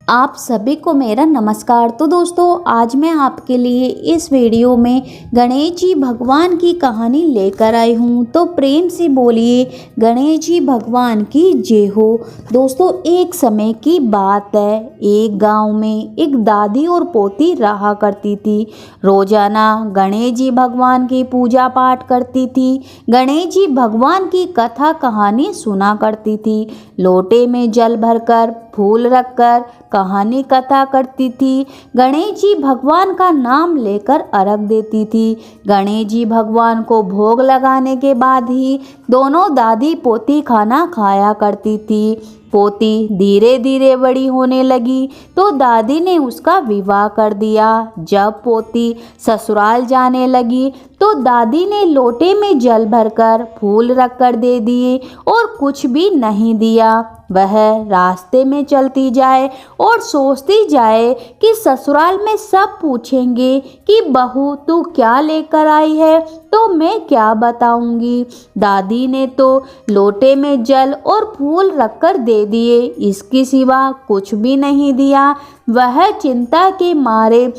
आप सभी को मेरा नमस्कार। तो दोस्तों, आज मैं आपके लिए इस वीडियो में गणेश जी भगवान की कहानी लेकर आई हूँ। तो प्रेम से बोलिए गणेश जी भगवान की जय हो। दोस्तों, एक समय की बात है। एक गांव में एक दादी और पोती रहा करती थी। रोजाना गणेश जी भगवान की पूजा पाठ करती थी। गणेश जी भगवान की कथा कहानी सुना करती थी। लोटे में जल भरकर, फूल रखकर कहानी कथा करती थी। गणेश जी भगवान का नाम लेकर अर्घ देती थी। गणेश जी भगवान को भोग लगाने के बाद ही दोनों दादी पोती खाना खाया करती थी। पोती धीरे धीरे बड़ी होने लगी तो दादी ने उसका विवाह कर दिया। जब पोती ससुराल जाने लगी तो दादी ने लोटे में जल भरकर, फूल रखकर दे दिए और कुछ भी नहीं दिया। वह रास्ते में चलती जाए और सोचती जाए कि ससुराल में सब पूछेंगे कि बहू तू क्या लेकर आई है, तो मैं क्या बताऊंगी। दादी ने तो लोटे में जल और फूल रखकर दे दिए, इसके सिवा कुछ भी नहीं दिया। वह चिंता के मारे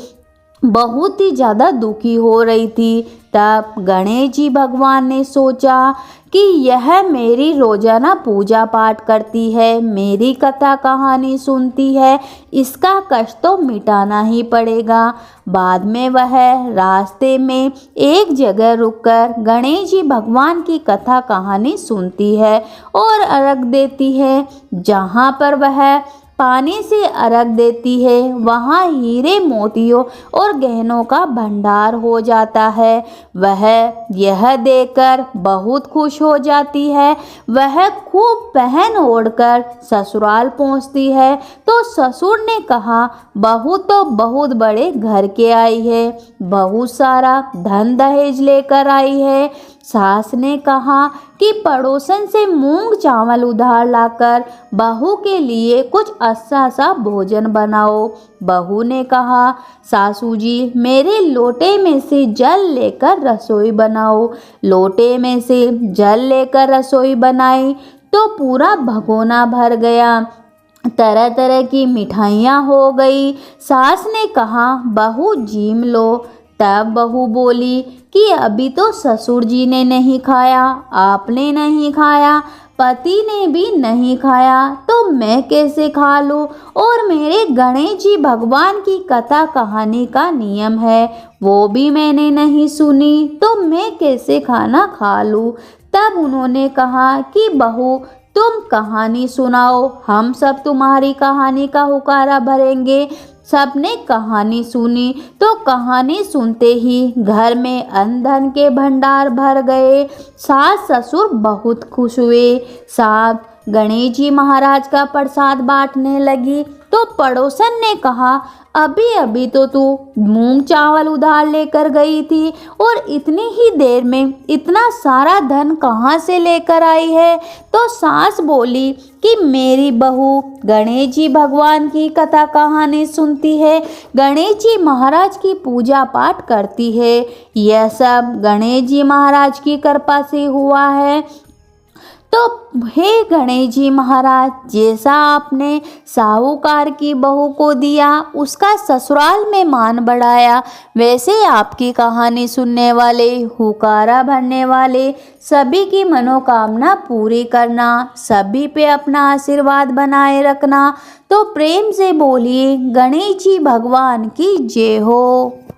बहुत ही ज़्यादा दुखी हो रही थी। तब गणेश जी भगवान ने सोचा कि यह मेरी रोजाना पूजा पाठ करती है, मेरी कथा कहानी सुनती है, इसका कष्ट तो मिटाना ही पड़ेगा। बाद में वह रास्ते में एक जगह रुककर गणेश जी भगवान की कथा कहानी सुनती है और अर्घ देती है। जहाँ पर वह पानी से अर्घ देती है, वहाँ हीरे मोतियों और गहनों का भंडार हो जाता है। वह यह देखकर बहुत खुश हो जाती है। वह खूब पहन ओढ़कर ससुराल पहुँचती है तो ससुर ने कहा, बहू तो बहुत बड़े घर के आई है, बहुत सारा धन दहेज लेकर आई है। सास ने कहा कि पड़ोसन से मूंग चावल उधार लाकर बहू के लिए कुछ अच्छा सा भोजन बनाओ। बहू ने कहा, सासू जी मेरे लोटे में से जल लेकर रसोई बनाओ। लोटे में से जल लेकर रसोई बनाई तो पूरा भगोना भर गया। तरह तरह की मिठाइयाँ हो गई। सास ने कहा, बहू जीम लो। तब बहू बोली कि अभी तो ससुर जी ने नहीं खाया, आपने नहीं खाया, पति ने भी नहीं खाया, तो मैं कैसे खा लूँ। और मेरे गणेश जी भगवान की कथा कहानी का नियम है, वो भी मैंने नहीं सुनी, तो मैं कैसे खाना खा लूँ। तब उन्होंने कहा कि बहू तुम कहानी सुनाओ, हम सब तुम्हारी कहानी का हुक्कारा भरेंगे। सबने कहानी सुनी तो कहानी सुनते ही घर में अन्न धन के भंडार भर गए। सास ससुर बहुत खुश हुए। सास गणेश जी महाराज का प्रसाद बांटने लगी तो पड़ोसन ने कहा, अभी अभी तो तू मूंग चावल उधार लेकर गई थी और इतनी ही देर में इतना सारा धन कहाँ से लेकर आई है। तो सास बोली कि मेरी बहू गणेश जी भगवान की कथा कहानी सुनती है, गणेश जी महाराज की पूजा पाठ करती है, यह सब गणेश जी महाराज की कृपा से हुआ है। तो हे गणेश जी महाराज, जैसा आपने साहूकार की बहू को दिया, उसका ससुराल में मान बढ़ाया, वैसे आपकी कहानी सुनने वाले, हुक्कारा भरने वाले सभी की मनोकामना पूरी करना, सभी पे अपना आशीर्वाद बनाए रखना। तो प्रेम से बोलिए गणेश जी भगवान की जय हो।